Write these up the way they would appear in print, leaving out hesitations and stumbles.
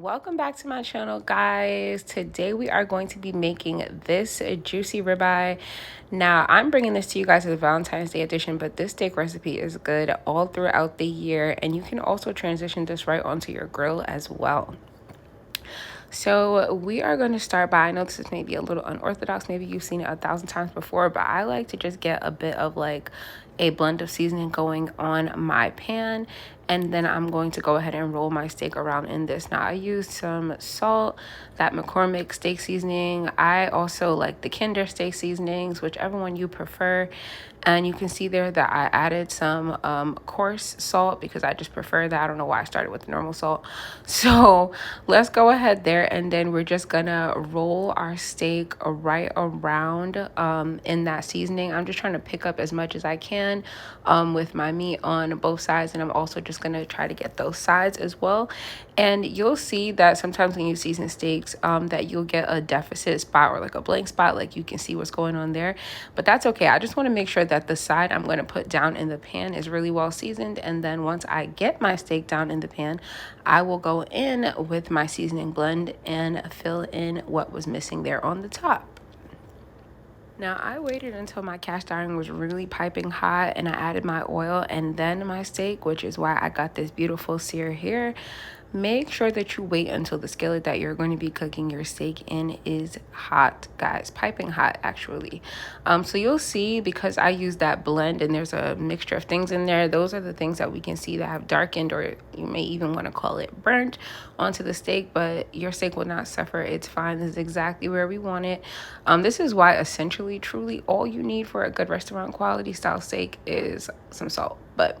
Welcome back to my channel, guys. Today we are going to be making this juicy ribeye. Now I'm bringing this to you guys as a Valentine's Day edition, but this steak recipe is good all throughout the year, and you can also transition this right onto your grill as well. So we are going to start by, I know this is maybe a little unorthodox, maybe you've seen it 1,000 times before, but I like to just get a bit of like a blend of seasoning going on my pan, and then I'm going to go ahead and roll my steak around in this. Now I used some salt, that McCormick steak seasoning. I also like the Kinder steak seasonings, whichever one you prefer. And you can see there that I added some coarse salt because I just prefer that. I don't know why I started with the normal salt. So let's go ahead there, and then we're just gonna roll our steak right around in that seasoning. I'm just trying to pick up as much as I can with my meat on both sides, and I'm also just gonna try to get those sides as well. And you'll see that sometimes when you season steaks that you'll get a deficit spot or like a blank spot, like you can see what's going on there, but that's okay. I just want to make sure that the side I'm going to put down in the pan is really well seasoned, and then once I get my steak down in the pan, I will go in with my seasoning blend and fill in what was missing there on the top. Now I waited until my cast iron was really piping hot, and I added my oil and then my steak, which is why I got this beautiful sear here. Make sure that you wait until the skillet that you're going to be cooking your steak in is hot, guys, piping hot actually. So you'll see, because I used that blend and there's a mixture of things in there, those are the things that we can see that have darkened, or you may even want to call it burnt, onto the steak, but your steak will not suffer. It's fine. This is exactly where we want it. This is why essentially truly all you need for a good restaurant quality style steak is some salt, but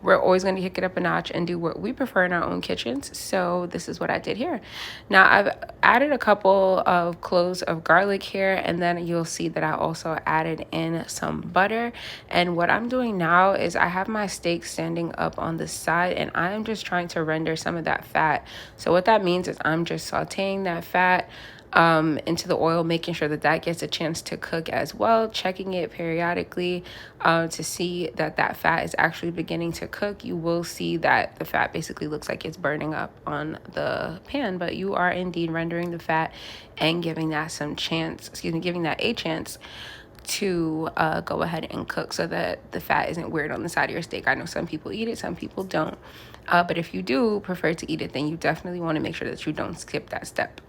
we're always going to kick it up a notch and do what we prefer in our own kitchens. So this is what I did here. Now I've added a couple of cloves of garlic here, and then you'll see that I also added in some butter. And what I'm doing now is I have my steak standing up on the side, and I'm just trying to render some of that fat. So what that means is I'm just sauteing that fat into the oil, making sure that that gets a chance to cook as well, checking it periodically to see that that fat is actually beginning to cook. You will see that the fat basically looks like it's burning up on the pan, but you are indeed rendering the fat and giving that giving that a chance to go ahead and cook, so that the fat isn't weird on the side of your steak. I know some people eat it, some people don't, but if you do prefer to eat it, then you definitely want to make sure that you don't skip that step.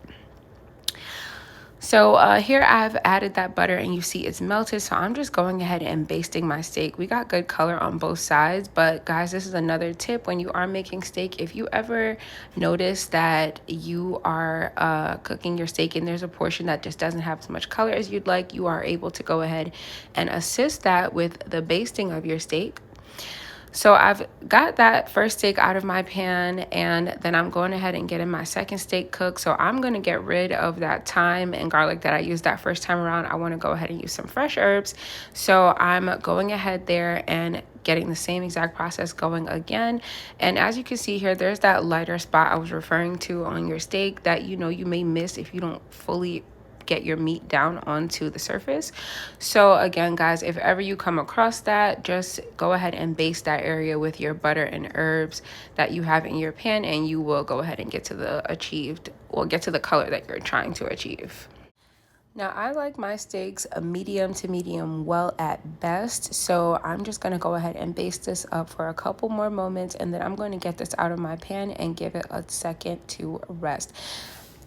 So here I've added that butter, and you see it's melted. So I'm just going ahead and basting my steak. We got good color on both sides, but guys, this is another tip when you are making steak. If you ever notice that you are cooking your steak and there's a portion that just doesn't have as much color as you'd like, you are able to go ahead and assist that with the basting of your steak. So I've got that first steak out of my pan, and then I'm going ahead and getting my second steak cooked. So I'm going to get rid of that thyme and garlic that I used that first time around. I want to go ahead and use some fresh herbs. So I'm going ahead there and getting the same exact process going again. And as you can see here, there's that lighter spot I was referring to on your steak that you may miss if you don't fully get your meat down onto the surface. So again, guys, if ever you come across that, just go ahead and baste that area with your butter and herbs that you have in your pan, and you will go ahead and get to the color that you're trying to achieve. Now, I like my steaks a medium to medium well at best, so I'm just going to go ahead and baste this up for a couple more moments, and then I'm going to get this out of my pan and give it a second to rest.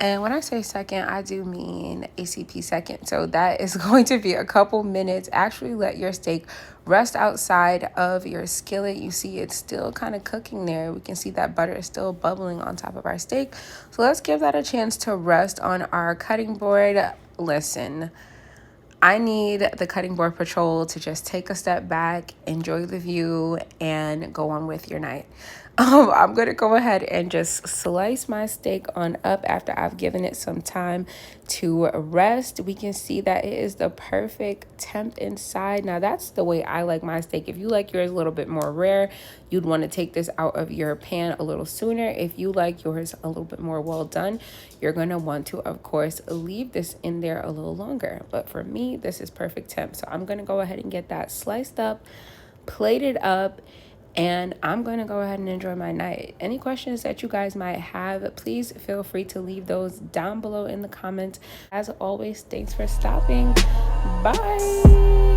And when I say second, I do mean ACP second. So that is going to be a couple minutes. Actually, let your steak rest outside of your skillet. You see it's still kind of cooking there. We can see that butter is still bubbling on top of our steak. So let's give that a chance to rest on our cutting board. Listen, I need the cutting board patrol to just take a step back, enjoy the view, and go on with your night. I'm going to go ahead and just slice my steak on up after I've given it some time to rest. We can see that it is the perfect temp inside. Now, that's the way I like my steak. If you like yours a little bit more rare, you'd want to take this out of your pan a little sooner. If you like yours a little bit more well done, you're going to want to, of course, leave this in there a little longer. But for me, this is perfect temp. So I'm going to go ahead and get that sliced up, plated up, And I'm going to go ahead and enjoy my night. Any questions that you guys might have, please feel free to leave those down below in the comments. As always, thanks for stopping. Bye.